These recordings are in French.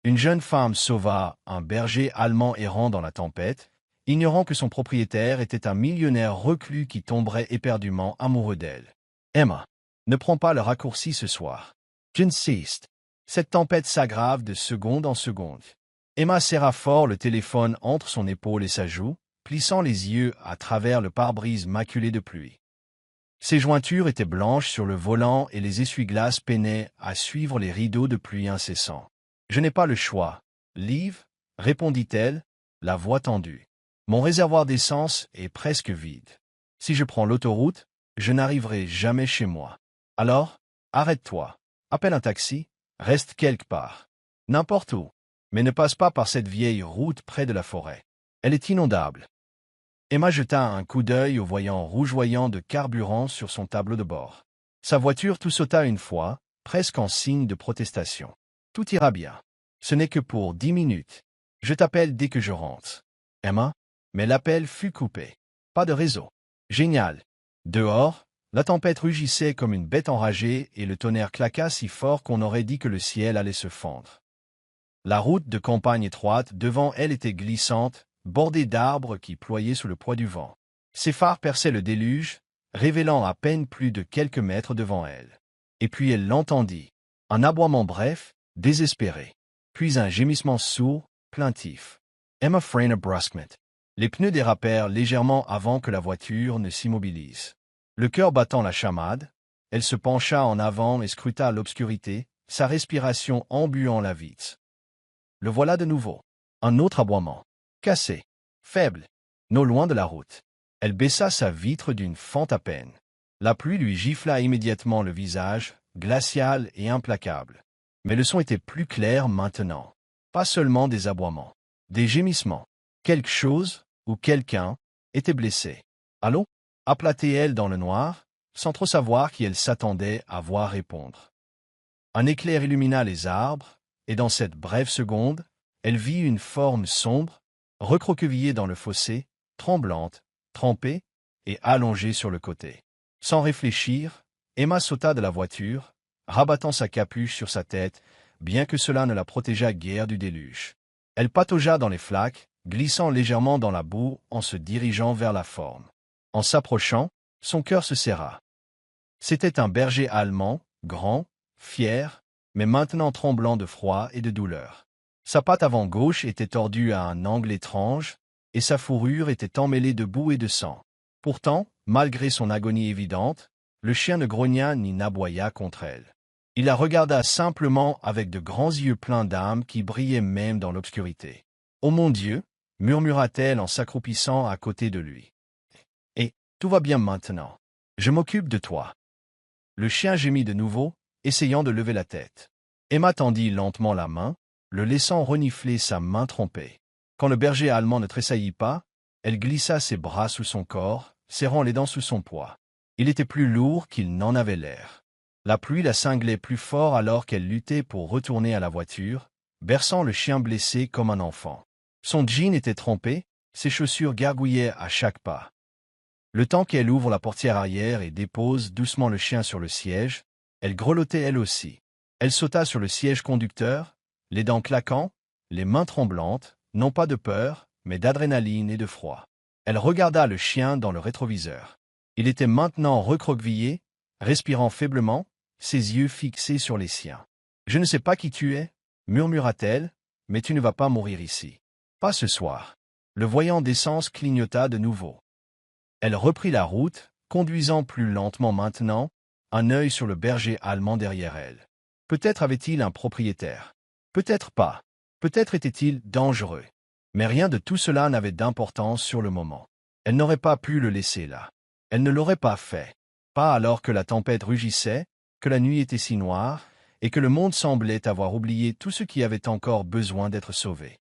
Une jeune femme sauva un berger allemand errant dans la tempête, ignorant que son propriétaire était un millionnaire reclus qui tomberait éperdument amoureux d'elle. Emma, ne prends pas le raccourci ce soir. J'insiste. Cette tempête s'aggrave de seconde en seconde. Emma serra fort le téléphone entre son épaule et sa joue, plissant les yeux à travers le pare-brise maculé de pluie. Ses jointures étaient blanches sur le volant et les essuie-glaces peinaient à suivre les rideaux de pluie incessants. « Je n'ai pas le choix, Liv, répondit-elle, la voix tendue. Mon réservoir d'essence est presque vide. Si je prends l'autoroute, je n'arriverai jamais chez moi. Alors, arrête-toi, appelle un taxi, reste quelque part. N'importe où, mais ne passe pas par cette vieille route près de la forêt. Elle est inondable. » Emma jeta un coup d'œil au voyant rougeoyant de carburant sur son tableau de bord. Sa voiture tout sauta une fois, presque en signe de protestation. « Tout ira bien. Ce n'est que pour 10 minutes. Je t'appelle dès que je rentre. » Emma, mais l'appel fut coupé. Pas de réseau. Génial. Dehors, la tempête rugissait comme une bête enragée et le tonnerre claqua si fort qu'on aurait dit que le ciel allait se fendre. La route de campagne étroite devant elle était glissante, bordée d'arbres qui ployaient sous le poids du vent. Ses phares perçaient le déluge, révélant à peine plus de quelques mètres devant elle. Et puis elle l'entendit. Un aboiement bref, désespéré. Puis un gémissement sourd, plaintif. Emma freina brusquement. Les pneus dérapèrent légèrement avant que la voiture ne s'immobilise. Le cœur battant la chamade, elle se pencha en avant et scruta l'obscurité, sa respiration embuant la vitre. Le voilà de nouveau. Un autre aboiement. Cassé. Faible. Non loin de la route. Elle baissa sa vitre d'une fente à peine. La pluie lui gifla immédiatement le visage, glacial et implacable. Mais le son était plus clair maintenant. Pas seulement des aboiements. Des gémissements. Quelque chose, ou quelqu'un, était blessé. « Allô » appela-t-elle dans le noir, sans trop savoir qui elle s'attendait à voir répondre. Un éclair illumina les arbres, et dans cette brève seconde, elle vit une forme sombre, recroquevillée dans le fossé, tremblante, trempée et allongée sur le côté. Sans réfléchir, Emma sauta de la voiture, rabattant sa capuche sur sa tête, bien que cela ne la protégeât guère du déluge. Elle pataugea dans les flaques, glissant légèrement dans la boue en se dirigeant vers la forme. En s'approchant, son cœur se serra. C'était un berger allemand, grand, fier, mais maintenant tremblant de froid et de douleur. Sa patte avant gauche était tordue à un angle étrange, et sa fourrure était emmêlée de boue et de sang. Pourtant, malgré son agonie évidente, le chien ne grogna ni n'aboya contre elle. Il la regarda simplement avec de grands yeux pleins d'âme qui brillaient même dans l'obscurité. « Oh mon Dieu !» murmura-t-elle en s'accroupissant à côté de lui. « Et, tout va bien maintenant. Je m'occupe de toi. » Le chien gémit de nouveau, essayant de lever la tête. Emma tendit lentement la main, le laissant renifler sa main trompée. Quand le berger allemand ne tressaillit pas, elle glissa ses bras sous son corps, serrant les dents sous son poids. Il était plus lourd qu'il n'en avait l'air. La pluie la cinglait plus fort alors qu'elle luttait pour retourner à la voiture, berçant le chien blessé comme un enfant. Son jean était trempé, ses chaussures gargouillaient à chaque pas. Le temps qu'elle ouvre la portière arrière et dépose doucement le chien sur le siège, elle grelottait elle aussi. Elle sauta sur le siège conducteur, les dents claquant, les mains tremblantes, non pas de peur, mais d'adrénaline et de froid. Elle regarda le chien dans le rétroviseur. Il était maintenant recroquevillé, respirant faiblement, ses yeux fixés sur les siens. « Je ne sais pas qui tu es, » murmura-t-elle, « mais tu ne vas pas mourir ici. Pas ce soir. » Le voyant d'essence clignota de nouveau. Elle reprit la route, conduisant plus lentement maintenant, un œil sur le berger allemand derrière elle. Peut-être avait-il un propriétaire. Peut-être pas. Peut-être était-il dangereux. Mais rien de tout cela n'avait d'importance sur le moment. Elle n'aurait pas pu le laisser là. Elle ne l'aurait pas fait. Pas alors que la tempête rugissait, que la nuit était si noire, et que le monde semblait avoir oublié tout ce qui avait encore besoin d'être sauvé.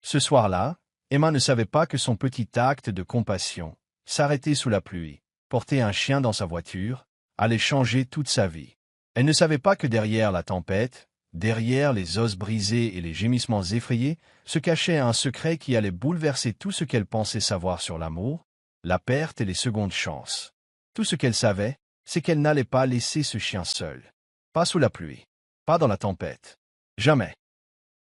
Ce soir-là, Emma ne savait pas que son petit acte de compassion, s'arrêter sous la pluie, porter un chien dans sa voiture, allait changer toute sa vie. Elle ne savait pas que derrière la tempête, derrière les os brisés et les gémissements effrayés, se cachait un secret qui allait bouleverser tout ce qu'elle pensait savoir sur l'amour, la perte et les secondes chances. Tout ce qu'elle savait, c'est qu'elle n'allait pas laisser ce chien seul. Pas sous la pluie. Pas dans la tempête. Jamais.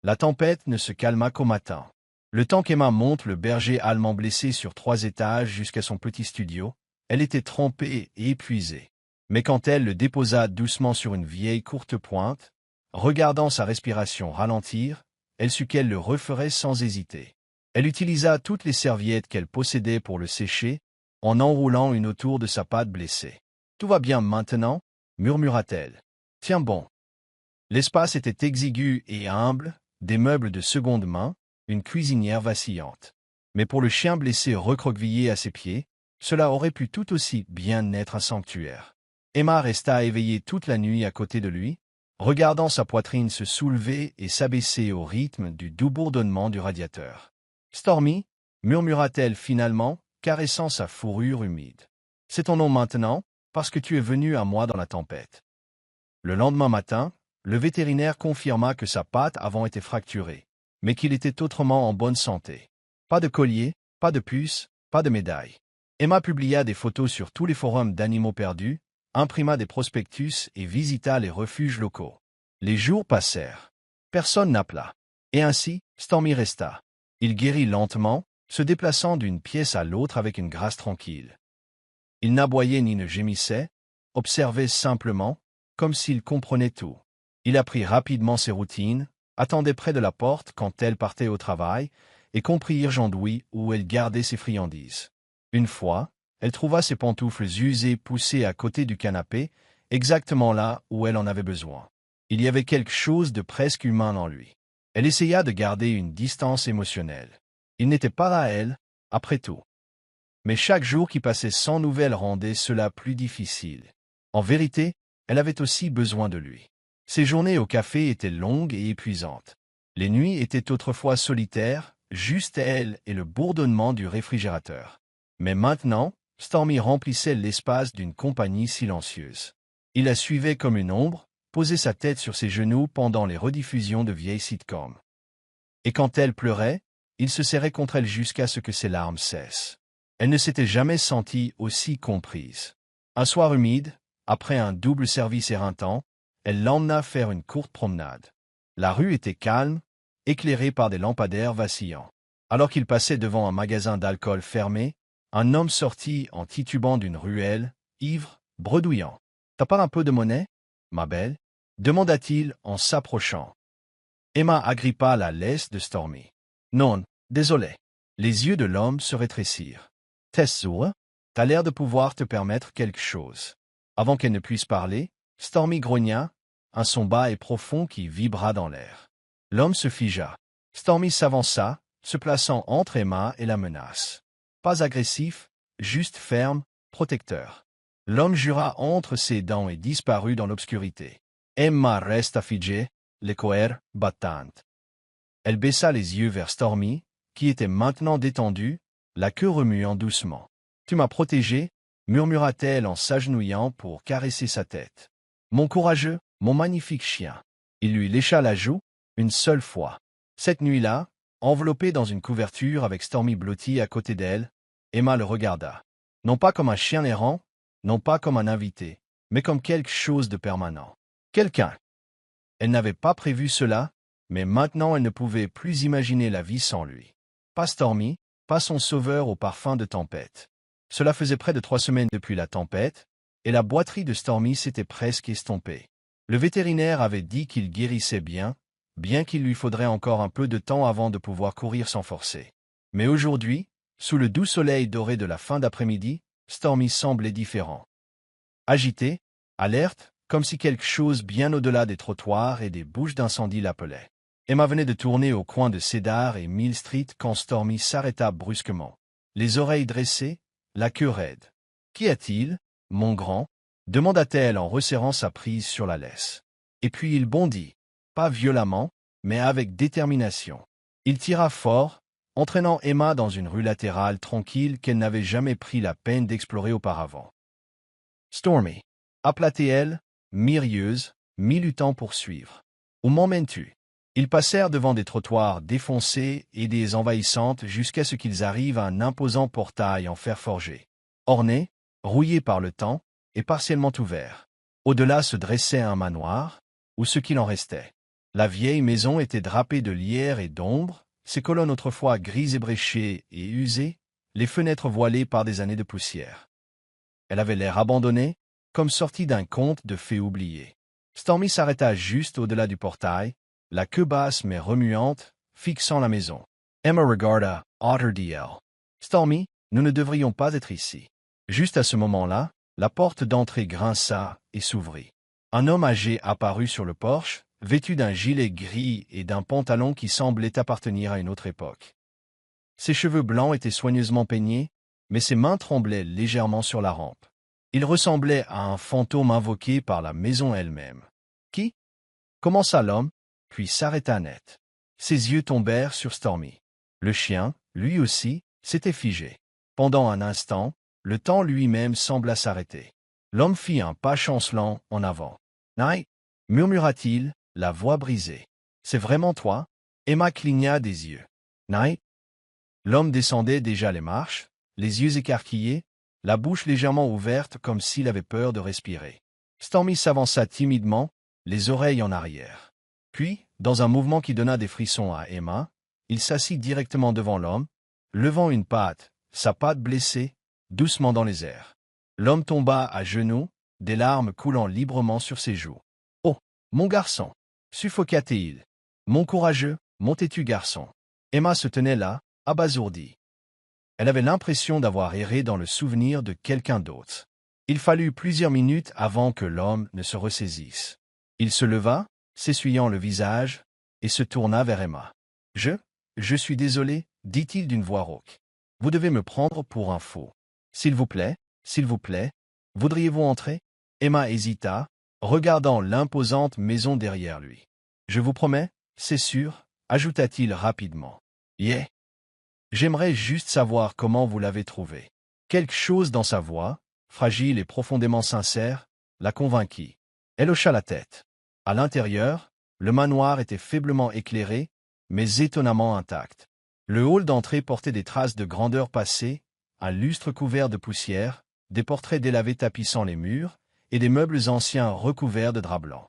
La tempête ne se calma qu'au matin. Le temps qu'Emma monte le berger allemand blessé sur 3 étages jusqu'à son petit studio, elle était trempée et épuisée. Mais quand elle le déposa doucement sur une vieille courte pointe, regardant sa respiration ralentir, elle sut qu'elle le referait sans hésiter. Elle utilisa toutes les serviettes qu'elle possédait pour le sécher, en enroulant une autour de sa patte blessée. « Tout va bien maintenant » murmura-t-elle. « Tiens bon. » L'espace était exigu et humble, des meubles de seconde main, une cuisinière vacillante. Mais pour le chien blessé recroquevillé à ses pieds, cela aurait pu tout aussi bien être un sanctuaire. Emma resta éveillée toute la nuit à côté de lui, regardant sa poitrine se soulever et s'abaisser au rythme du doux bourdonnement du radiateur. « Stormy » murmura-t-elle finalement, caressant sa fourrure humide. « C'est ton nom maintenant, parce que tu es venu à moi dans la tempête. » Le lendemain matin, le vétérinaire confirma que sa patte avait été fracturée, mais qu'il était autrement en bonne santé. Pas de collier, pas de puce, pas de médaille. Emma publia des photos sur tous les forums d'animaux perdus, imprima des prospectus et visita les refuges locaux. Les jours passèrent. Personne n'appela. Et ainsi, Stormy resta. Il guérit lentement, se déplaçant d'une pièce à l'autre avec une grâce tranquille. Il n'aboyait ni ne gémissait, observait simplement, comme s'il comprenait tout. Il apprit rapidement ses routines, attendait près de la porte quand elle partait au travail, et comprit Irgendouy où elle gardait ses friandises. Une fois, elle trouva ses pantoufles usées poussées à côté du canapé, exactement là où elle en avait besoin. Il y avait quelque chose de presque humain en lui. Elle essaya de garder une distance émotionnelle. Il n'était pas à elle, après tout. Mais chaque jour qui passait sans nouvelles rendait cela plus difficile. En vérité, elle avait aussi besoin de lui. Ses journées au café étaient longues et épuisantes. Les nuits étaient autrefois solitaires, juste elle et le bourdonnement du réfrigérateur. Mais maintenant, Stormy remplissait l'espace d'une compagnie silencieuse. Il la suivait comme une ombre, posait sa tête sur ses genoux pendant les rediffusions de vieilles sitcoms. Et quand elle pleurait, il se serrait contre elle jusqu'à ce que ses larmes cessent. Elle ne s'était jamais sentie aussi comprise. Un soir humide, après un double service éreintant, elle l'emmena faire une courte promenade. La rue était calme, éclairée par des lampadaires vacillants. Alors qu'il passait devant un magasin d'alcool fermé, un homme sortit en titubant d'une ruelle, ivre, bredouillant. « T'as pas un peu de monnaie, ma belle ?» demanda-t-il en s'approchant. Emma agrippa la laisse de Stormy. « Non, désolé. » Les yeux de l'homme se rétrécirent. « T'es sûr? T'as l'air de pouvoir te permettre quelque chose. » Avant qu'elle ne puisse parler, Stormy grogna, un son bas et profond qui vibra dans l'air. L'homme se figea. Stormy s'avança, se plaçant entre Emma et la menace. Pas agressif, juste ferme, protecteur. L'homme jura entre ses dents et disparut dans l'obscurité. Emma resta figée, le cœur battant. Elle baissa les yeux vers Stormy, qui était maintenant détendue, la queue remuant doucement. « Tu m'as protégé » murmura-t-elle en s'agenouillant pour caresser sa tête. « Mon courageux, mon magnifique chien. » Il lui lécha la joue, une seule fois. Cette nuit-là, enveloppée dans une couverture avec Stormy blottie à côté d'elle, Emma le regarda. Non pas comme un chien errant, non pas comme un invité, mais comme quelque chose de permanent. Quelqu'un. Elle n'avait pas prévu cela, mais maintenant elle ne pouvait plus imaginer la vie sans lui. Pas Stormy, pas son sauveur au parfum de tempête. Cela faisait près de 3 semaines depuis la tempête, et la boiterie de Stormy s'était presque estompée. Le vétérinaire avait dit qu'il guérissait bien qu'il lui faudrait encore un peu de temps avant de pouvoir courir sans forcer. Mais aujourd'hui, sous le doux soleil doré de la fin d'après-midi, Stormy semblait différent. Agité, alerte, comme si quelque chose bien au-delà des trottoirs et des bouches d'incendie l'appelait. Emma venait de tourner au coin de Cedar et Mill Street quand Stormy s'arrêta brusquement, les oreilles dressées, la queue raide. « Qu'y a-t-il, mon grand ?» demanda-t-elle en resserrant sa prise sur la laisse. Et puis il bondit, pas violemment, mais avec détermination. Il tira fort, entraînant Emma dans une rue latérale tranquille qu'elle n'avait jamais pris la peine d'explorer auparavant. « Stormy » appela-t-elle, mirieuse, mi-luttant pour suivre. « Où m'emmènes-tu » Ils passèrent devant des trottoirs défoncés et des envahissantes jusqu'à ce qu'ils arrivent à un imposant portail en fer forgé. Orné, rouillé par le temps, et partiellement ouvert. Au-delà se dressait un manoir, ou ce qu'il en restait. La vieille maison était drapée de lierre et d'ombre, ses colonnes autrefois grises ébréchées et usées, les fenêtres voilées par des années de poussière. Elle avait l'air abandonnée, comme sortie d'un conte de fées oubliées. Stormy s'arrêta juste au-delà du portail, la queue basse mais remuante, fixant la maison. Emma regarda Otterdale. Stormy, nous ne devrions pas être ici. Juste à ce moment-là, la porte d'entrée grinça et s'ouvrit. Un homme âgé apparut sur le porche, vêtu d'un gilet gris et d'un pantalon qui semblait appartenir à une autre époque. Ses cheveux blancs étaient soigneusement peignés, mais ses mains tremblaient légèrement sur la rampe. Il ressemblait à un fantôme invoqué par la maison elle-même. « Qui » commença l'homme, puis s'arrêta net. Ses yeux tombèrent sur Stormy. Le chien, lui aussi, s'était figé. Pendant un instant, le temps lui-même sembla s'arrêter. L'homme fit un pas chancelant en avant. « Knight » murmura-t-il, la voix brisée. « C'est vraiment toi ?» Emma cligna des yeux. « Knight ?» L'homme descendait déjà les marches, les yeux écarquillés, la bouche légèrement ouverte comme s'il avait peur de respirer. Stormy s'avança timidement, les oreilles en arrière. Puis, dans un mouvement qui donna des frissons à Emma, il s'assit directement devant l'homme, levant une patte, sa patte blessée, doucement dans les airs. L'homme tomba à genoux, des larmes coulant librement sur ses joues. « Oh, mon garçon !» suffoqua-t-il. « Mon courageux, mon têtu garçon !» Emma se tenait là, abasourdie. Elle avait l'impression d'avoir erré dans le souvenir de quelqu'un d'autre. Il fallut plusieurs minutes avant que l'homme ne se ressaisisse. Il se leva, s'essuyant le visage, et se tourna vers Emma. « Je suis désolé, dit-il d'une voix rauque. Vous devez me prendre pour un faux. S'il vous plaît, voudriez-vous entrer ?» Emma hésita, regardant l'imposante maison derrière lui. « Je vous promets, c'est sûr, » ajouta-t-il rapidement. « Yeah. J'aimerais juste savoir comment vous l'avez trouvé. » Quelque chose dans sa voix, fragile et profondément sincère, la convainquit. Elle hocha la tête. À l'intérieur, le manoir était faiblement éclairé, mais étonnamment intact. Le hall d'entrée portait des traces de grandeur passée, un lustre couvert de poussière, des portraits délavés tapissant les murs, et des meubles anciens recouverts de draps blancs.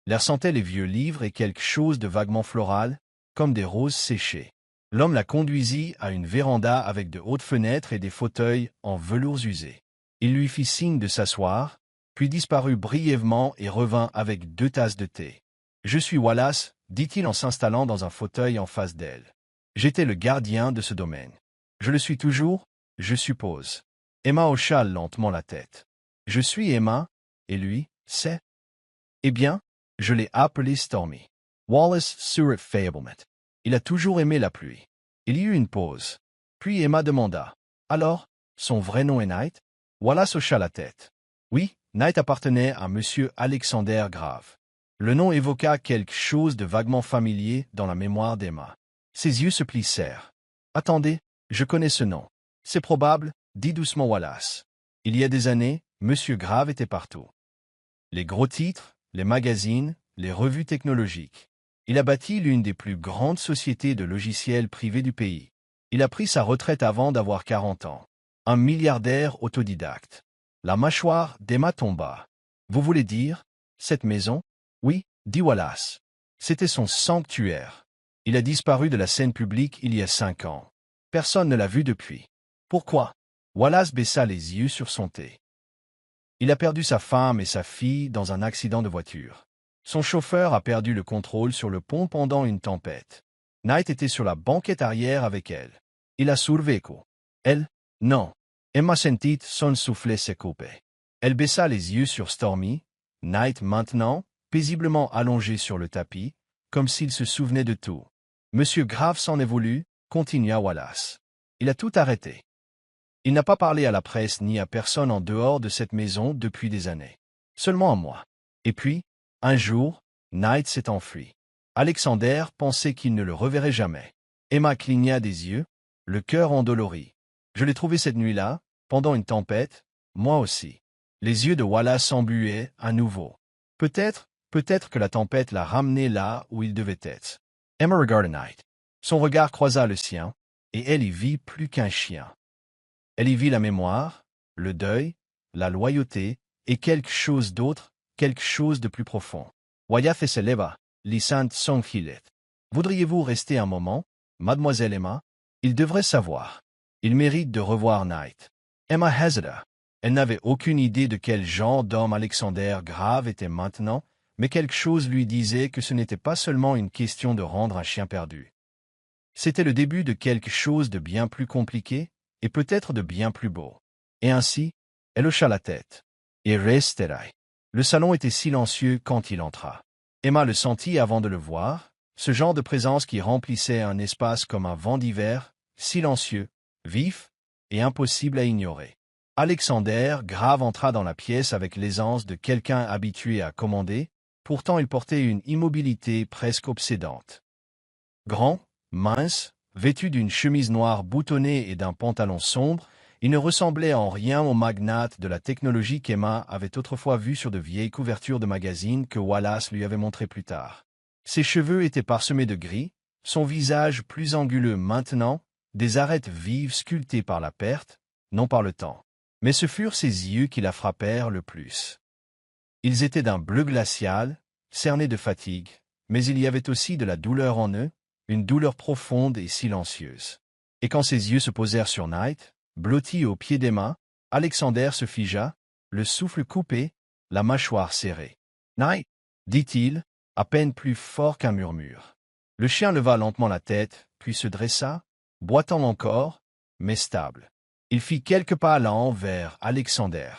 L'air sentait les vieux livres et quelque chose de vaguement floral, comme des roses séchées. L'homme la conduisit à une véranda avec de hautes fenêtres et des fauteuils en velours usés. Il lui fit signe de s'asseoir, puis disparut brièvement et revint avec 2 tasses de thé. « Je suis Wallace » dit-il en s'installant dans un fauteuil en face d'elle. « J'étais le gardien de ce domaine. Je le suis toujours, je suppose. » Emma hocha lentement la tête. « Je suis Emma, et lui, c'est... » « Eh bien, je l'ai appelé Stormy. Wallace Surratt Fablement. Il a toujours aimé la pluie. » Il y eut une pause. Puis Emma demanda. « Alors, son vrai nom est Knight ?» Wallace hocha la tête. Oui, Knight appartenait à Monsieur Alexander Grave. Le nom évoqua quelque chose de vaguement familier dans la mémoire d'Emma. Ses yeux se plissèrent. « Attendez, je connais ce nom. C'est probable, » dit doucement Wallace. Il y a des années, Monsieur Grave était partout. Les gros titres, les magazines, les revues technologiques. Il a bâti l'une des plus grandes sociétés de logiciels privés du pays. Il a pris sa retraite avant d'avoir 40 ans. Un milliardaire autodidacte. La mâchoire d'Emma tomba. « Vous voulez dire, cette maison ?» ?»« Oui, » dit Wallace. « C'était son sanctuaire. Il a disparu de la scène publique il y a 5 ans. Personne ne l'a vu depuis. »« Pourquoi ?» Wallace baissa les yeux sur son thé. Il a perdu sa femme et sa fille dans un accident de voiture. Son chauffeur a perdu le contrôle sur le pont pendant une tempête. Knight était sur la banquette arrière avec elle. Il a survécu. Elle, non. Emma sentit son soufflet se couper. Elle baissa les yeux sur Stormy, Knight maintenant, paisiblement allongé sur le tapis, comme s'il se souvenait de tout. Monsieur Grave s'en est voulu, continua Wallace. Il a tout arrêté. Il n'a pas parlé à la presse ni à personne en dehors de cette maison depuis des années. Seulement à moi. Et puis, un jour, Knight s'est enfui. Alexander pensait qu'il ne le reverrait jamais. Emma cligna des yeux, le cœur endolori. Je l'ai trouvé cette nuit-là, pendant une tempête, moi aussi. Les yeux de Wallace embuaient à nouveau. Peut-être que la tempête l'a ramené là où il devait être. Emma regarda Knight. Son regard croisa le sien, et elle y vit plus qu'un chien. Elle y vit la mémoire, le deuil, la loyauté, et quelque chose d'autre, quelque chose de plus profond. Wallace se leva. Lysant Songfilet. Voudriez-vous rester un moment, mademoiselle Emma? Il devrait savoir. Il mérite de revoir Knight. Emma hésita. Elle n'avait aucune idée de quel genre d'homme Alexander Grave était maintenant, mais quelque chose lui disait que ce n'était pas seulement une question de rendre un chien perdu. C'était le début de quelque chose de bien plus compliqué, et peut-être de bien plus beau. Et ainsi, elle hocha la tête. Et resterai. Le salon était silencieux quand il entra. Emma le sentit avant de le voir, ce genre de présence qui remplissait un espace comme un vent d'hiver, silencieux, vif et impossible à ignorer. Alexander Grave entra dans la pièce avec l'aisance de quelqu'un habitué à commander, pourtant il portait une immobilité presque obsédante. Grand, mince, vêtu d'une chemise noire boutonnée et d'un pantalon sombre, il ne ressemblait en rien au magnate de la technologie qu'Emma avait autrefois vu sur de vieilles couvertures de magazines que Wallace lui avait montrées plus tard. Ses cheveux étaient parsemés de gris, son visage plus anguleux maintenant, des arêtes vives sculptées par la perte, non par le temps. Mais ce furent ses yeux qui la frappèrent le plus. Ils étaient d'un bleu glacial, cernés de fatigue, mais il y avait aussi de la douleur en eux, une douleur profonde et silencieuse. Et quand ses yeux se posèrent sur Knight, blotti au pied d'Emma, Alexander se figea, le souffle coupé, la mâchoire serrée. « Knight » dit-il, à peine plus fort qu'un murmure. Le chien leva lentement la tête, puis se dressa, boitant encore, mais stable. Il fit quelques pas lents vers Alexander.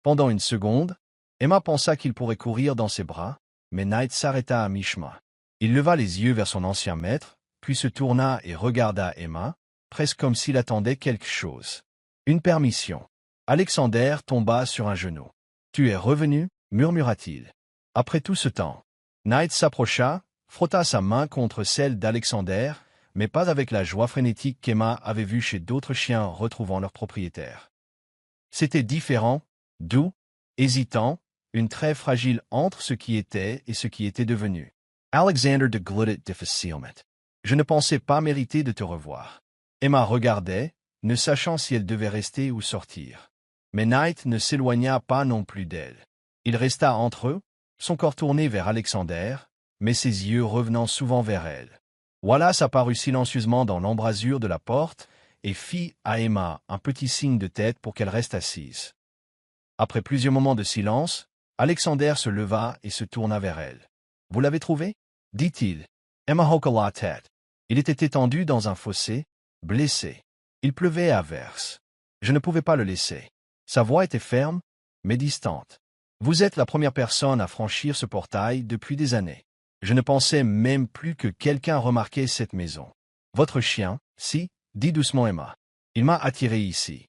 Pendant une seconde, Emma pensa qu'il pourrait courir dans ses bras, mais Knight s'arrêta à mi-chemin. Il leva les yeux vers son ancien maître, puis se tourna et regarda Emma, presque comme s'il attendait quelque chose. Une permission. Alexander tomba sur un genou. « Tu es revenu » murmura-t-il. Après tout ce temps. Knight s'approcha, frotta sa main contre celle d'Alexander, mais pas avec la joie frénétique qu'Emma avait vue chez d'autres chiens retrouvant leur propriétaire. C'était différent, doux, hésitant, une trêve fragile entre ce qui était et ce qui était devenu. Alexander de glutted difficilement. Je ne pensais pas mériter de te revoir. Emma regardait, ne sachant si elle devait rester ou sortir. Mais Knight ne s'éloigna pas non plus d'elle. Il resta entre eux, son corps tourné vers Alexander, mais ses yeux revenant souvent vers elle. Wallace apparut silencieusement dans l'embrasure de la porte et fit à Emma un petit signe de tête pour qu'elle reste assise. Après plusieurs moments de silence, Alexander se leva et se tourna vers elle. « Vous l'avez trouvé » dit-il. Emma hocha la tête. Il était étendu dans un fossé, blessé. Il pleuvait à verse. Je ne pouvais pas le laisser. Sa voix était ferme, mais distante. Vous êtes la première personne à franchir ce portail depuis des années. Je ne pensais même plus que quelqu'un remarquait cette maison. Votre chien, si, dit doucement Emma. Il m'a attiré ici.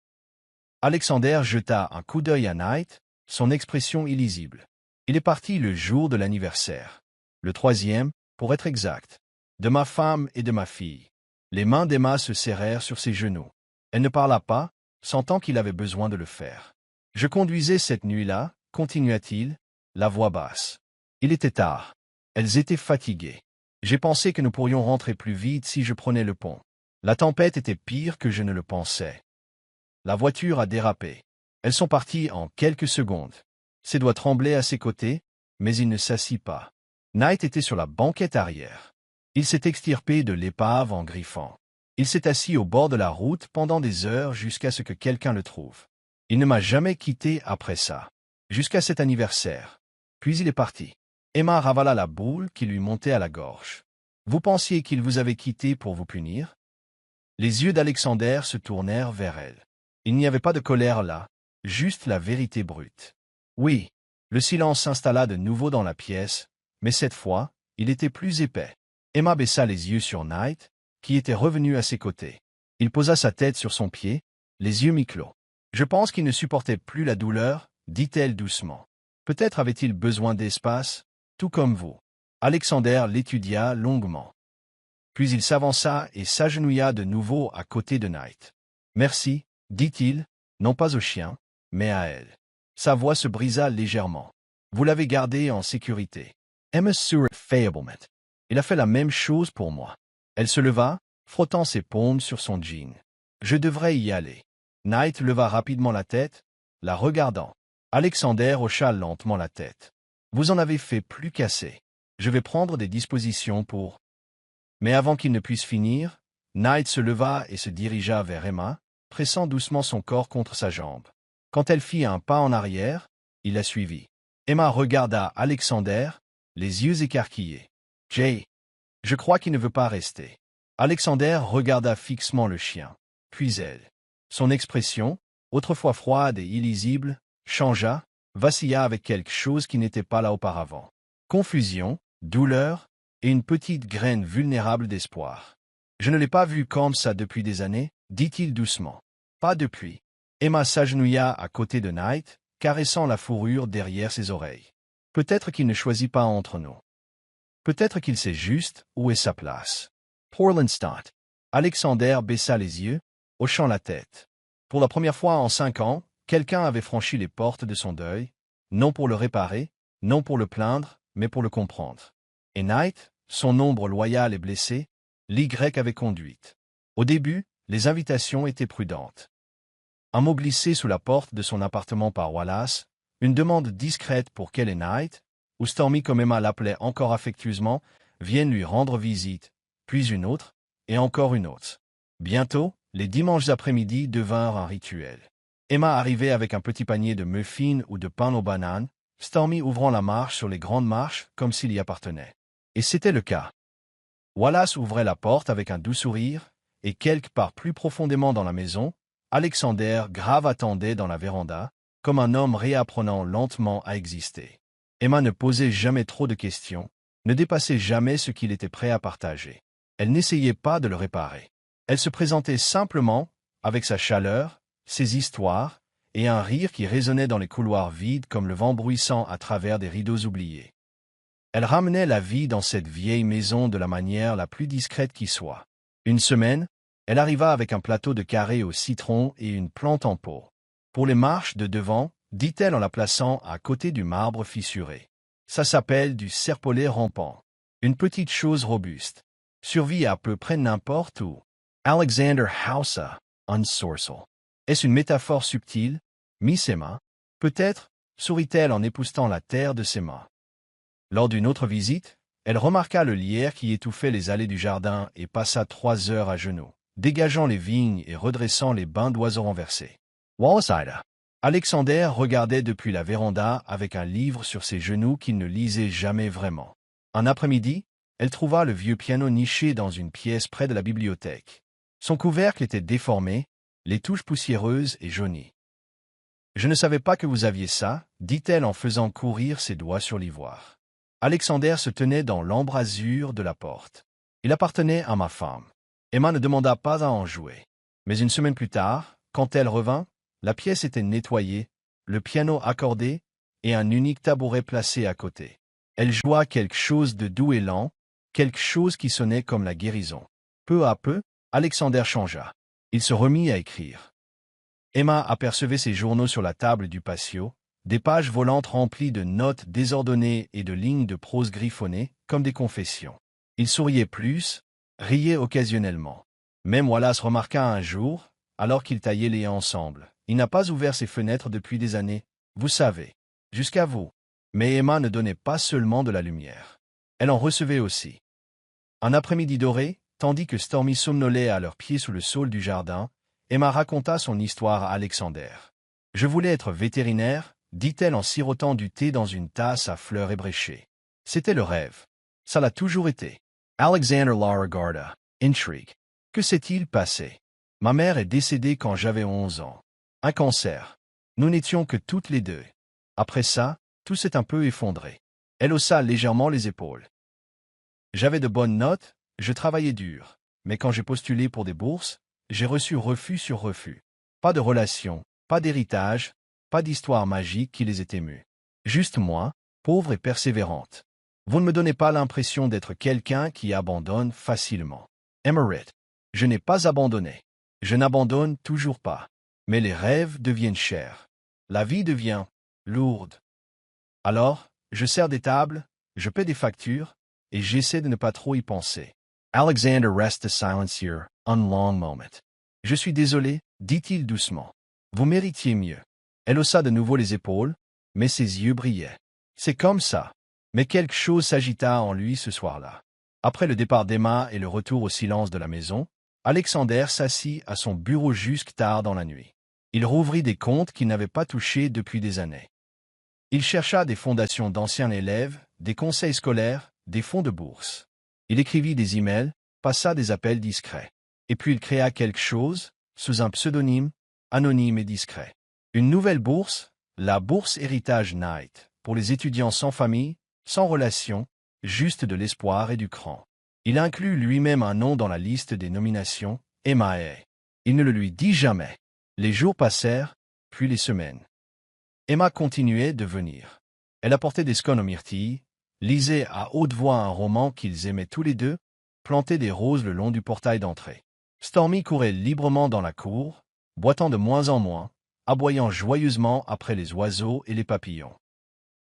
Alexander jeta un coup d'œil à Knight, son expression illisible. Il est parti le jour de l'anniversaire. Le 3e, pour être exact. De ma femme et de ma fille. Les mains d'Emma se serrèrent sur ses genoux. Elle ne parla pas, sentant qu'il avait besoin de le faire. Je conduisais cette nuit-là, continua-t-il, la voix basse. Il était tard. Elles étaient fatiguées. J'ai pensé que nous pourrions rentrer plus vite si je prenais le pont. La tempête était pire que je ne le pensais. La voiture a dérapé. Elles sont parties en quelques secondes. Ses doigts tremblaient à ses côtés, mais il ne s'assit pas. Knight était sur la banquette arrière. Il s'est extirpé de l'épave en griffant. Il s'est assis au bord de la route pendant des heures jusqu'à ce que quelqu'un le trouve. Il ne m'a jamais quitté après ça. Jusqu'à cet anniversaire. Puis il est parti. Emma ravala la boule qui lui montait à la gorge. Vous pensiez qu'il vous avait quitté pour vous punir? Les yeux d'Alexander se tournèrent vers elle. Il n'y avait pas de colère là, juste la vérité brute. Oui, le silence s'installa de nouveau dans la pièce, mais cette fois, il était plus épais. Emma baissa les yeux sur Knight, qui était revenu à ses côtés. Il posa sa tête sur son pied, les yeux mi-clos. Je pense qu'il ne supportait plus la douleur, dit-elle doucement. Peut-être avait-il besoin d'espace, tout comme vous. Alexander l'étudia longuement. Puis il s'avança et s'agenouilla de nouveau à côté de Knight. Merci, dit-il, non pas au chien, mais à elle. Sa voix se brisa légèrement. Vous l'avez gardé en sécurité. Emma sourit faiblement. Il a fait la même chose pour moi. Elle se leva, frottant ses paumes sur son jean. Je devrais y aller. Knight leva rapidement la tête, la regardant. Alexander hocha lentement la tête. Vous en avez fait plus qu'assez. Je vais prendre des dispositions pour... Mais avant qu'il ne puisse finir, Knight se leva et se dirigea vers Emma, pressant doucement son corps contre sa jambe. Quand elle fit un pas en arrière, il la suivit. Emma regarda Alexander, les yeux écarquillés. « Jay, je crois qu'il ne veut pas rester. » Alexander regarda fixement le chien. Puis elle. Son expression, autrefois froide et illisible, changea, vacilla avec quelque chose qui n'était pas là auparavant. Confusion, douleur et une petite graine vulnérable d'espoir. « Je ne l'ai pas vu comme ça depuis des années, dit-il doucement. Pas depuis. Emma s'agenouilla à côté de Knight, caressant la fourrure derrière ses oreilles. Peut-être qu'il ne choisit pas entre nous. Peut-être qu'il sait juste où est sa place. Pour l'instant. Alexander baissa les yeux, hochant la tête. Pour la première fois en 5 ans, quelqu'un avait franchi les portes de son deuil, non pour le réparer, non pour le plaindre, mais pour le comprendre. Et Knight, son ombre loyale et blessée, l'Y avait conduite. Au début, les invitations étaient prudentes. Un mot glissé sous la porte de son appartement par Wallace, une demande discrète pour qu'elle et Knight, ou Stormy comme Emma l'appelait encore affectueusement, viennent lui rendre visite, puis une autre, et encore une autre. Bientôt, les dimanches après-midi devinrent un rituel. Emma arrivait avec un petit panier de muffins ou de pain aux bananes, Stormy ouvrant la marche sur les grandes marches comme s'il y appartenait. Et c'était le cas. Wallace ouvrait la porte avec un doux sourire, et quelque part plus profondément dans la maison, Alexander grave attendait dans la véranda, comme un homme réapprenant lentement à exister. Emma ne posait jamais trop de questions, ne dépassait jamais ce qu'il était prêt à partager. Elle n'essayait pas de le réparer. Elle se présentait simplement, avec sa chaleur, ses histoires, et un rire qui résonnait dans les couloirs vides comme le vent bruissant à travers des rideaux oubliés. Elle ramenait la vie dans cette vieille maison de la manière la plus discrète qui soit. Une semaine, elle arriva avec un plateau de carré au citron et une plante en pot. Pour les marches de devant, dit-elle en la plaçant à côté du marbre fissuré. Ça s'appelle du serpolet rampant. Une petite chose robuste. Survit à peu près n'importe où. Alexander Hausa, un sorcel. Est-ce une métaphore subtile? Miss Emma? Peut-être, sourit-elle en époussetant la terre de ses mains. Lors d'une autre visite, elle remarqua le lierre qui étouffait les allées du jardin et passa 3 heures à genoux, dégageant les vignes et redressant les bains d'oiseaux renversés. Wallace. Alexander regardait depuis la véranda avec un livre sur ses genoux qu'il ne lisait jamais vraiment. Un après-midi, elle trouva le vieux piano niché dans une pièce près de la bibliothèque. Son couvercle était déformé, les touches poussiéreuses et jaunies. « Je ne savais pas que vous aviez ça, » dit-elle en faisant courir ses doigts sur l'ivoire. Alexander se tenait dans l'embrasure de la porte. Il appartenait à ma femme. Emma ne demanda pas à en jouer. Mais une semaine plus tard, quand elle revint, la pièce était nettoyée, le piano accordé et un unique tabouret placé à côté. Elle joua quelque chose de doux et lent, quelque chose qui sonnait comme la guérison. Peu à peu, Alexander changea. Il se remit à écrire. Emma apercevait ses journaux sur la table du patio, des pages volantes remplies de notes désordonnées et de lignes de prose griffonnées, comme des confessions. Il souriait plus, riait occasionnellement. Même Wallace remarqua un jour, alors qu'ils taillaient les ensemble. Il n'a pas ouvert ses fenêtres depuis des années, vous savez, jusqu'à vous. Mais Emma ne donnait pas seulement de la lumière. Elle en recevait aussi. Un après-midi doré, tandis que Stormy somnolait à leurs pieds sous le saule du jardin, Emma raconta son histoire à Alexander. « Je voulais être vétérinaire, » dit-elle en sirotant du thé dans une tasse à fleurs ébréchées. C'était le rêve. Ça l'a toujours été. Alexander la regarda. Intrigue. Que s'est-il passé? Ma mère est décédée quand j'avais 11 ans. Un cancer. Nous n'étions que toutes les deux. Après ça, tout s'est un peu effondré. Elle haussa légèrement les épaules. J'avais de bonnes notes, je travaillais dur, mais quand j'ai postulé pour des bourses, j'ai reçu refus sur refus. Pas de relation, pas d'héritage, pas d'histoire magique qui les ait émus. Juste moi, pauvre et persévérante. Vous ne me donnez pas l'impression d'être quelqu'un qui abandonne facilement. Emerit. Je n'ai pas abandonné. Je n'abandonne toujours pas. Mais les rêves deviennent chers. La vie devient lourde. Alors, je sers des tables, je paie des factures, et j'essaie de ne pas trop y penser. Alexander resta silencieux un long moment. Je suis désolé, dit-il doucement. Vous méritiez mieux. Elle haussa de nouveau les épaules, mais ses yeux brillaient. C'est comme ça. Mais quelque chose s'agita en lui ce soir-là. Après le départ d'Emma et le retour au silence de la maison, Alexander s'assit à son bureau jusque tard dans la nuit. Il rouvrit des comptes qu'il n'avait pas touchés depuis des années. Il chercha des fondations d'anciens élèves, des conseils scolaires, des fonds de bourse. Il écrivit des emails, passa des appels discrets. Et puis il créa quelque chose, sous un pseudonyme, anonyme et discret. Une nouvelle bourse, la Bourse Héritage Knight, pour les étudiants sans famille, sans relation, juste de l'espoir et du cran. Il inclut lui-même un nom dans la liste des nominations, Emma. Il ne le lui dit jamais. Les jours passèrent, puis les semaines. Emma continuait de venir. Elle apportait des scones aux myrtilles, lisait à haute voix un roman qu'ils aimaient tous les deux, plantait des roses le long du portail d'entrée. Stormy courait librement dans la cour, boitant de moins en moins, aboyant joyeusement après les oiseaux et les papillons.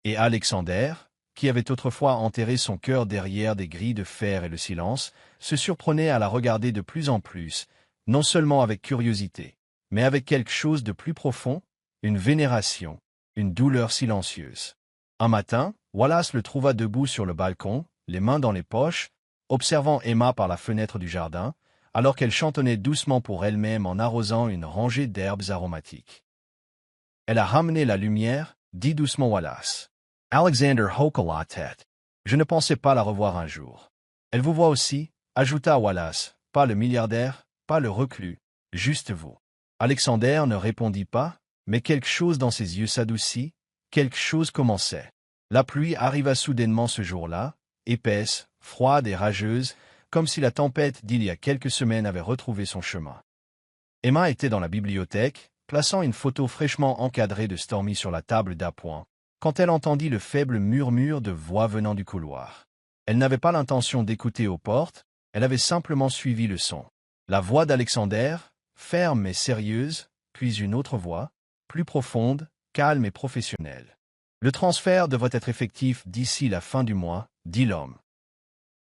Et Alexander, qui avait autrefois enterré son cœur derrière des grilles de fer et le silence, se surprenait à la regarder de plus en plus, non seulement avec curiosité, mais avec quelque chose de plus profond, une vénération, une douleur silencieuse. Un matin, Wallace le trouva debout sur le balcon, les mains dans les poches, observant Emma par la fenêtre du jardin, alors qu'elle chantonnait doucement pour elle-même en arrosant une rangée d'herbes aromatiques. « Elle a ramené la lumière, dit doucement Wallace. Alexander hocha la tête. Je ne pensais pas la revoir un jour. Elle vous voit aussi, ajouta Wallace, pas le milliardaire, pas le reclus, juste vous. Alexander ne répondit pas, mais quelque chose dans ses yeux s'adoucit, quelque chose commençait. La pluie arriva soudainement ce jour-là, épaisse, froide et rageuse, comme si la tempête d'il y a quelques semaines avait retrouvé son chemin. Emma était dans la bibliothèque, plaçant une photo fraîchement encadrée de Stormy sur la table d'appoint, quand elle entendit le faible murmure de voix venant du couloir. Elle n'avait pas l'intention d'écouter aux portes, elle avait simplement suivi le son. La voix d'Alexander, ferme et sérieuse, puis une autre voix, plus profonde, calme et professionnelle. Le transfert devrait être effectif d'ici la fin du mois, dit l'homme.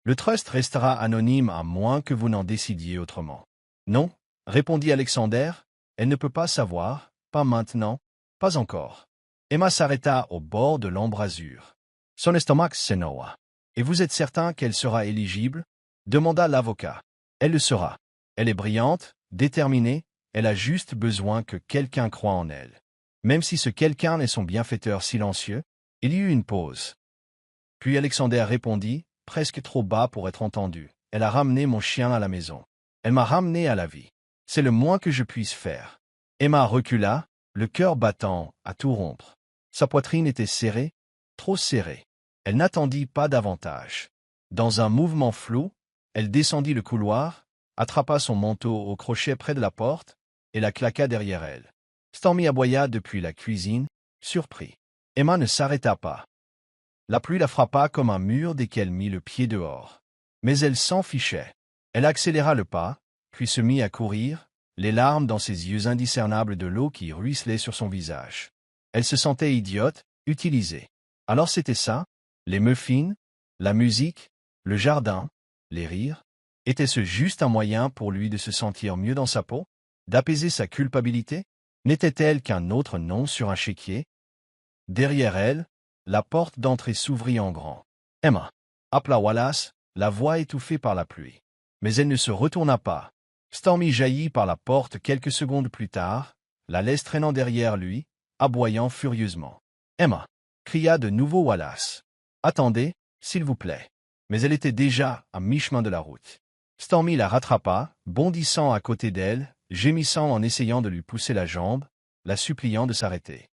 Le trust restera anonyme à moins que vous n'en décidiez autrement. Non, répondit Alexander, elle ne peut pas savoir, pas maintenant, pas encore. Emma s'arrêta au bord de l'embrasure. Son estomac s'énoua. Et vous êtes certain qu'elle sera éligible? Demanda l'avocat. Elle le sera. Elle est brillante, déterminée, elle a juste besoin que quelqu'un croie en elle. Même si ce quelqu'un est son bienfaiteur silencieux, il y eut une pause. Puis Alexander répondit, presque trop bas pour être entendu. Elle a ramené mon chien à la maison. Elle m'a ramené à la vie. C'est le moins que je puisse faire. Emma recula, le cœur battant à tout rompre. Sa poitrine était serrée, trop serrée. Elle n'attendit pas davantage. Dans un mouvement flou, elle descendit le couloir, attrapa son manteau au crochet près de la porte, et la claqua derrière elle. Stormy aboya depuis la cuisine, surpris. Emma ne s'arrêta pas. La pluie la frappa comme un mur dès qu'elle mit le pied dehors. Mais elle s'en fichait. Elle accéléra le pas, puis se mit à courir, les larmes dans ses yeux indiscernables de l'eau qui ruisselait sur son visage. Elle se sentait idiote, utilisée. Alors c'était ça, les muffins, la musique, le jardin, les rires. Était-ce juste un moyen pour lui de se sentir mieux dans sa peau, d'apaiser sa culpabilité? N'était-elle qu'un autre nom sur un chéquier? Derrière elle, la porte d'entrée s'ouvrit en grand. « Emma !» appela Wallace, la voix étouffée par la pluie. Mais elle ne se retourna pas. Stormy jaillit par la porte quelques secondes plus tard, la laisse traînant derrière lui, aboyant furieusement. « Emma !» cria de nouveau Wallace. « Attendez, s'il vous plaît. » Mais elle était déjà à mi-chemin de la route. Stormy la rattrapa, bondissant à côté d'elle, gémissant en essayant de lui pousser la jambe, la suppliant de s'arrêter.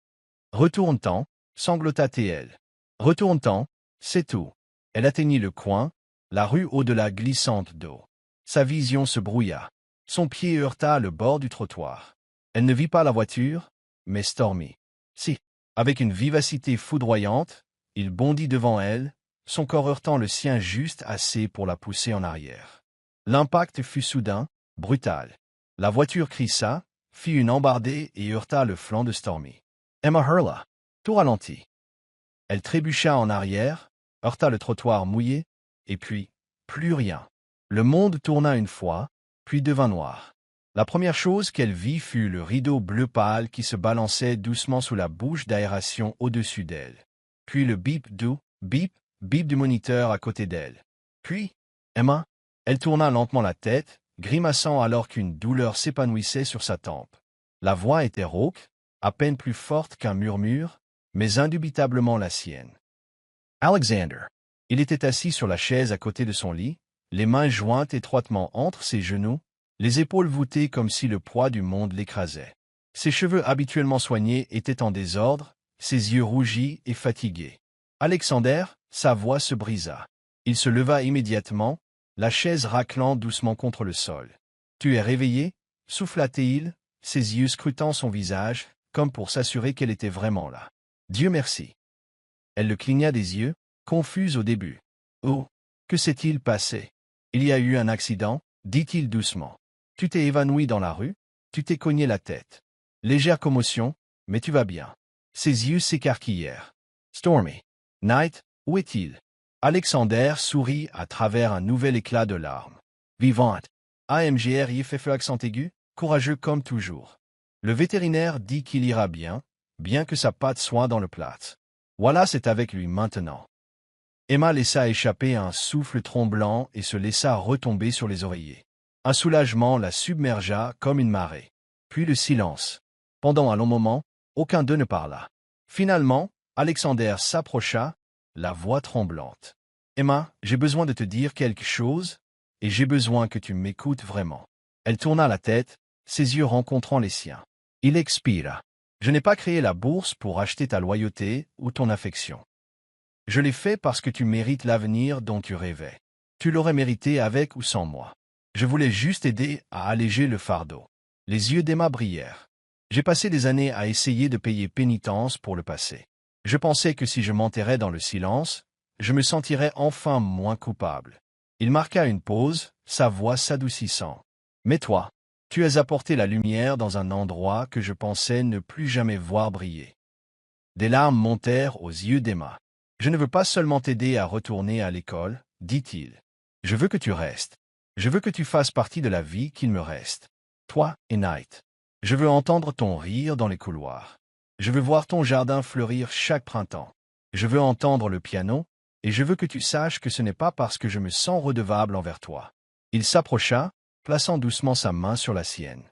« Retourne-t'en !» sanglota-t-elle. « Retourne-t'en, c'est tout. » Elle atteignit le coin, la rue au-delà glissante d'eau. Sa vision se brouilla. Son pied heurta le bord du trottoir. Elle ne vit pas la voiture, mais Stormy. Si, avec une vivacité foudroyante, il bondit devant elle, son corps heurtant le sien juste assez pour la pousser en arrière. L'impact fut soudain, brutal. La voiture crissa, fit une embardée et heurta le flanc de Stormy. Emma hurla. Tout ralentit. Elle trébucha en arrière, heurta le trottoir mouillé, et puis, plus rien. Le monde tourna une fois, puis devint noir. La première chose qu'elle vit fut le rideau bleu pâle qui se balançait doucement sous la bouche d'aération au-dessus d'elle. Puis le bip doux, bip, bip du moniteur à côté d'elle. Puis, Emma, elle tourna lentement la tête, grimaçant alors qu'une douleur s'épanouissait sur sa tempe. La voix était rauque, à peine plus forte qu'un murmure, mais indubitablement la sienne. Alexander. Il était assis sur la chaise à côté de son lit, les mains jointes étroitement entre ses genoux, les épaules voûtées comme si le poids du monde l'écrasait. Ses cheveux habituellement soignés étaient en désordre, ses yeux rougis et fatigués. Alexander, sa voix se brisa. Il se leva immédiatement, la chaise raclant doucement contre le sol. « Tu es réveillé » souffla-t-il, ses yeux scrutant son visage, comme pour s'assurer qu'elle était vraiment là. « Dieu merci. » Elle le cligna des yeux, confuse au début. « Oh, que s'est-il passé? Il y a eu un accident » dit-il doucement. « Tu t'es évanoui dans la rue? Tu t'es cogné la tête. Légère commotion, mais tu vas bien. » Ses yeux s'écarquillèrent. « Stormy. Knight, où est-il? » Alexander sourit à travers un nouvel éclat de larmes. « Vivante. » AMGRI fait feu accent aigu, courageux comme toujours. Le vétérinaire dit qu'il ira bien, bien que sa patte soit dans le plat. Voilà, c'est avec lui maintenant. Emma laissa échapper un souffle tremblant et se laissa retomber sur les oreillers. Un soulagement la submergea comme une marée. Puis le silence. Pendant un long moment, aucun d'eux ne parla. Finalement, Alexander s'approcha, la voix tremblante. « Emma, j'ai besoin de te dire quelque chose, et j'ai besoin que tu m'écoutes vraiment. » Elle tourna la tête, ses yeux rencontrant les siens. Il expira. « Je n'ai pas créé la bourse pour acheter ta loyauté ou ton affection. Je l'ai fait parce que tu mérites l'avenir dont tu rêvais. Tu l'aurais mérité avec ou sans moi. Je voulais juste aider à alléger le fardeau. » Les yeux d'Emma brillèrent. « J'ai passé des années à essayer de payer pénitence pour le passé. Je pensais que si je m'enterrais dans le silence, je me sentirais enfin moins coupable. » Il marqua une pause, sa voix s'adoucissant. « Mais toi, tu as apporté la lumière dans un endroit que je pensais ne plus jamais voir briller. » Des larmes montèrent aux yeux d'Emma. « Je ne veux pas seulement t'aider à retourner à l'école, dit-il. Je veux que tu restes. Je veux que tu fasses partie de la vie qu'il me reste. Toi et Knight. Je veux entendre ton rire dans les couloirs. Je veux voir ton jardin fleurir chaque printemps. Je veux entendre le piano, et je veux que tu saches que ce n'est pas parce que je me sens redevable envers toi. » Il s'approcha, plaçant doucement sa main sur la sienne.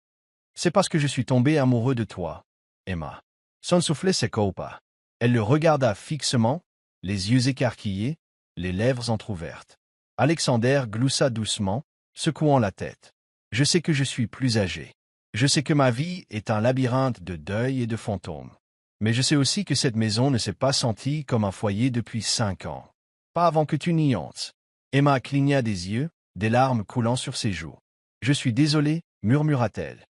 « C'est parce que je suis tombé amoureux de toi, Emma. » Son soufflet s'écoupa. Elle le regarda fixement, les yeux écarquillés, les lèvres entr'ouvertes. Alexander gloussa doucement, secouant la tête. « Je sais que je suis plus âgé. Je sais que ma vie est un labyrinthe de deuil et de fantômes. Mais je sais aussi que cette maison ne s'est pas sentie comme un foyer depuis 5 ans. Pas avant que tu n'y entres. » Emma cligna des yeux, des larmes coulant sur ses joues. « Je suis désolée, murmura-t-elle.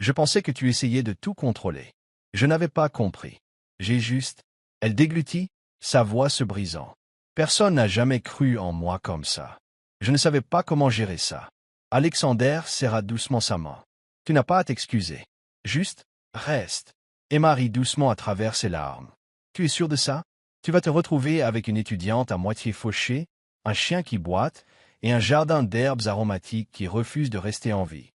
Je pensais que tu essayais de tout contrôler. Je n'avais pas compris. J'ai juste... » Elle déglutit, sa voix se brisant. « Personne n'a jamais cru en moi comme ça. Je ne savais pas comment gérer ça. » Alexander serra doucement sa main. « Tu n'as pas à t'excuser. Juste, reste. » Emma rit doucement à travers ses larmes. « Tu es sûr de ça? Tu vas te retrouver avec une étudiante à moitié fauchée, un chien qui boite, et un jardin d'herbes aromatiques qui refuse de rester en vie. »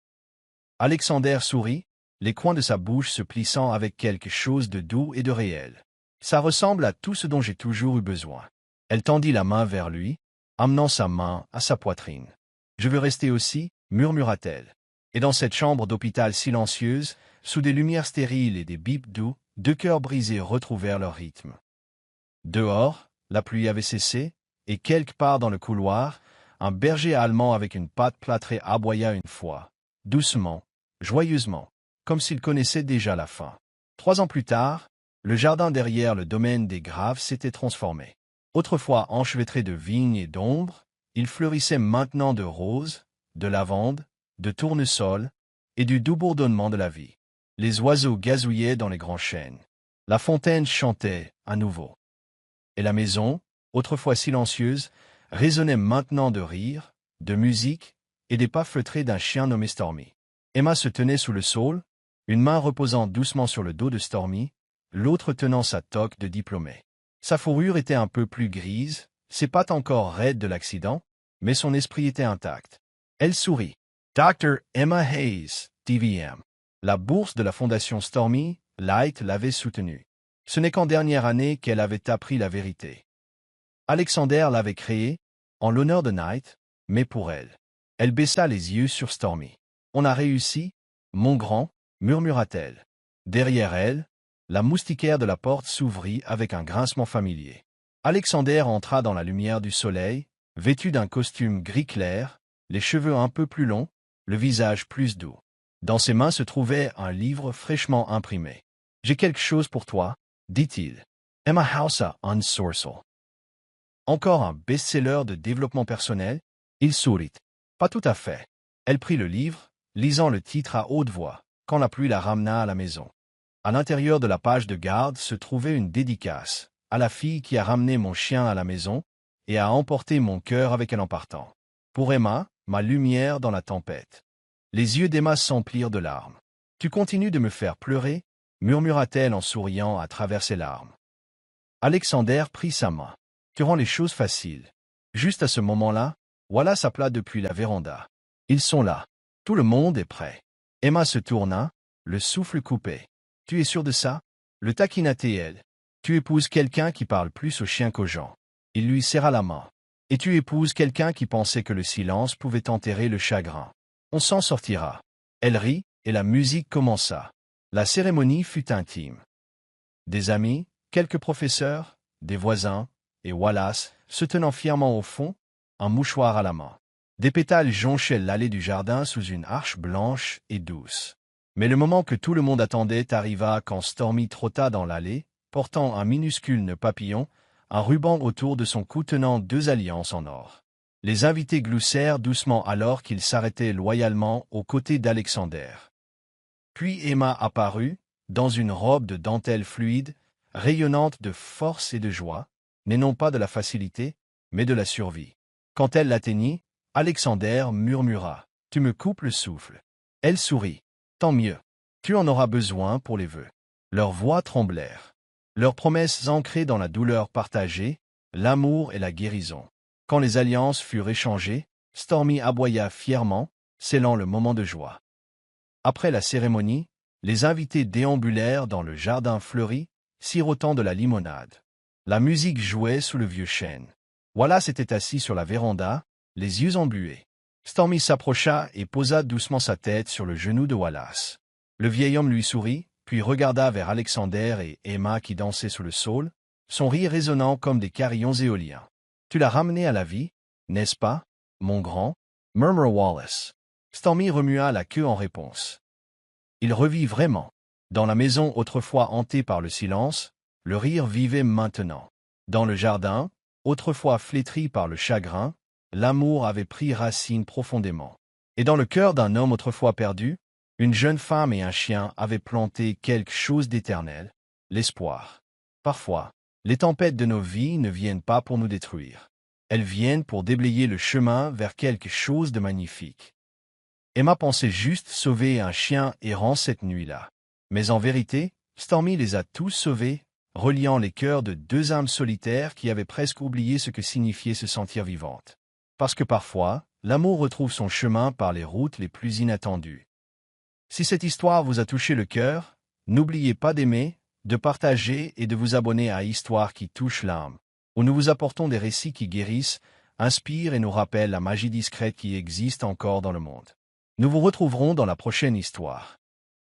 Alexander sourit, les coins de sa bouche se plissant avec quelque chose de doux et de réel. « Ça ressemble à tout ce dont j'ai toujours eu besoin. » Elle tendit la main vers lui, amenant sa main à sa poitrine. « Je veux rester aussi, murmura-t-elle. » Et dans cette chambre d'hôpital silencieuse, sous des lumières stériles et des bips doux, 2 cœurs brisés retrouvèrent leur rythme. Dehors, la pluie avait cessé, et quelque part dans le couloir, un berger allemand avec une patte plâtrée aboya une fois, doucement, joyeusement, comme s'il connaissait déjà la fin. 3 ans plus tard, le jardin derrière le domaine des Graves s'était transformé. Autrefois enchevêtré de vignes et d'ombre, il fleurissait maintenant de roses, de lavandes, de tournesols et du doux bourdonnement de la vie. Les oiseaux gazouillaient dans les grands chênes. La fontaine chantait à nouveau. Et la maison, autrefois silencieuse, résonnait maintenant de rires, de musique et des pas feutrés d'un chien nommé Stormy. Emma se tenait sous le saule, une main reposant doucement sur le dos de Stormy, l'autre tenant sa toque de diplômé. Sa fourrure était un peu plus grise, ses pattes encore raides de l'accident, mais son esprit était intact. Elle sourit. Dr. Emma Hayes, DVM. La bourse de la fondation Stormy Light l'avait soutenue. Ce n'est qu'en dernière année qu'elle avait appris la vérité. Alexander l'avait créé, en l'honneur de Knight, mais pour elle. Elle baissa les yeux sur Stormy. On a réussi, mon grand, murmura-t-elle. Derrière elle, la moustiquaire de la porte s'ouvrit avec un grincement familier. Alexander entra dans la lumière du soleil, vêtu d'un costume gris clair, les cheveux un peu plus longs, le visage plus doux. Dans ses mains se trouvait un livre fraîchement imprimé. « J'ai quelque chose pour toi, » dit-il. Emma Hausa Unsourcel. Encore un best-seller de développement personnel? Il sourit. Pas tout à fait. Elle prit le livre, lisant le titre à haute voix, quand la pluie la ramena à la maison. À l'intérieur de la page de garde se trouvait une dédicace, à la fille qui a ramené mon chien à la maison et a emporté mon cœur avec elle en partant. Pour Emma, ma lumière dans la tempête. Les yeux d'Emma s'emplirent de larmes. Tu continues de me faire pleurer, murmura-t-elle en souriant à travers ses larmes. Alexander prit sa main. Tu rends les choses faciles. Juste à ce moment-là, Wallace s'appela depuis la véranda. Ils sont là. Tout le monde est prêt. Emma se tourna, le souffle coupé. Tu es sûr de ça? Le taquina-t-elle. Tu épouses quelqu'un qui parle plus aux chiens qu'aux gens. Il lui serra la main. Et tu épouses quelqu'un qui pensait que le silence pouvait enterrer le chagrin. On s'en sortira. Elle rit, et la musique commença. La cérémonie fut intime. Des amis, quelques professeurs, des voisins, et Wallace, se tenant fièrement au fond, un mouchoir à la main. Des pétales jonchaient l'allée du jardin sous une arche blanche et douce. Mais le moment que tout le monde attendait arriva quand Stormy trotta dans l'allée, portant un minuscule nœud papillon, un ruban autour de son cou tenant 2 alliances en or. Les invités gloussèrent doucement alors qu'ils s'arrêtaient loyalement aux côtés d'Alexander. Puis Emma apparut, dans une robe de dentelle fluide, rayonnante de force et de joie, mais non pas de la facilité, mais de la survie. Quand elle l'atteignit, Alexander murmura « Tu me coupes le souffle ». Elle sourit. « Tant mieux. Tu en auras besoin pour les vœux. » Leurs voix tremblèrent. Leurs promesses ancrées dans la douleur partagée, l'amour et la guérison. Quand les alliances furent échangées, Stormy aboya fièrement, scellant le moment de joie. Après la cérémonie, les invités déambulèrent dans le jardin fleuri, sirotant de la limonade. La musique jouait sous le vieux chêne. Wallace était assis sur la véranda, les yeux embués. Stormy s'approcha et posa doucement sa tête sur le genou de Wallace. Le vieil homme lui sourit, puis regarda vers Alexander et Emma qui dansaient sous le saule, son rire résonnant comme des carillons éoliens. « Tu l'as ramené à la vie, n'est-ce pas, mon grand ?» murmura Wallace. Stormy remua la queue en réponse. Il revit vraiment. Dans la maison autrefois hantée par le silence, le rire vivait maintenant. Dans le jardin, autrefois flétri par le chagrin, l'amour avait pris racine profondément. Et dans le cœur d'un homme autrefois perdu, une jeune femme et un chien avaient planté quelque chose d'éternel, l'espoir. Parfois, les tempêtes de nos vies ne viennent pas pour nous détruire. Elles viennent pour déblayer le chemin vers quelque chose de magnifique. Emma pensait juste sauver un chien errant cette nuit-là. Mais en vérité, Stormy les a tous sauvés, reliant les cœurs de 2 âmes solitaires qui avaient presque oublié ce que signifiait se sentir vivante. Parce que parfois, l'amour retrouve son chemin par les routes les plus inattendues. Si cette histoire vous a touché le cœur, n'oubliez pas d'aimer, de partager et de vous abonner à Histoire qui touche l'âme, où nous vous apportons des récits qui guérissent, inspirent et nous rappellent la magie discrète qui existe encore dans le monde. Nous vous retrouverons dans la prochaine histoire.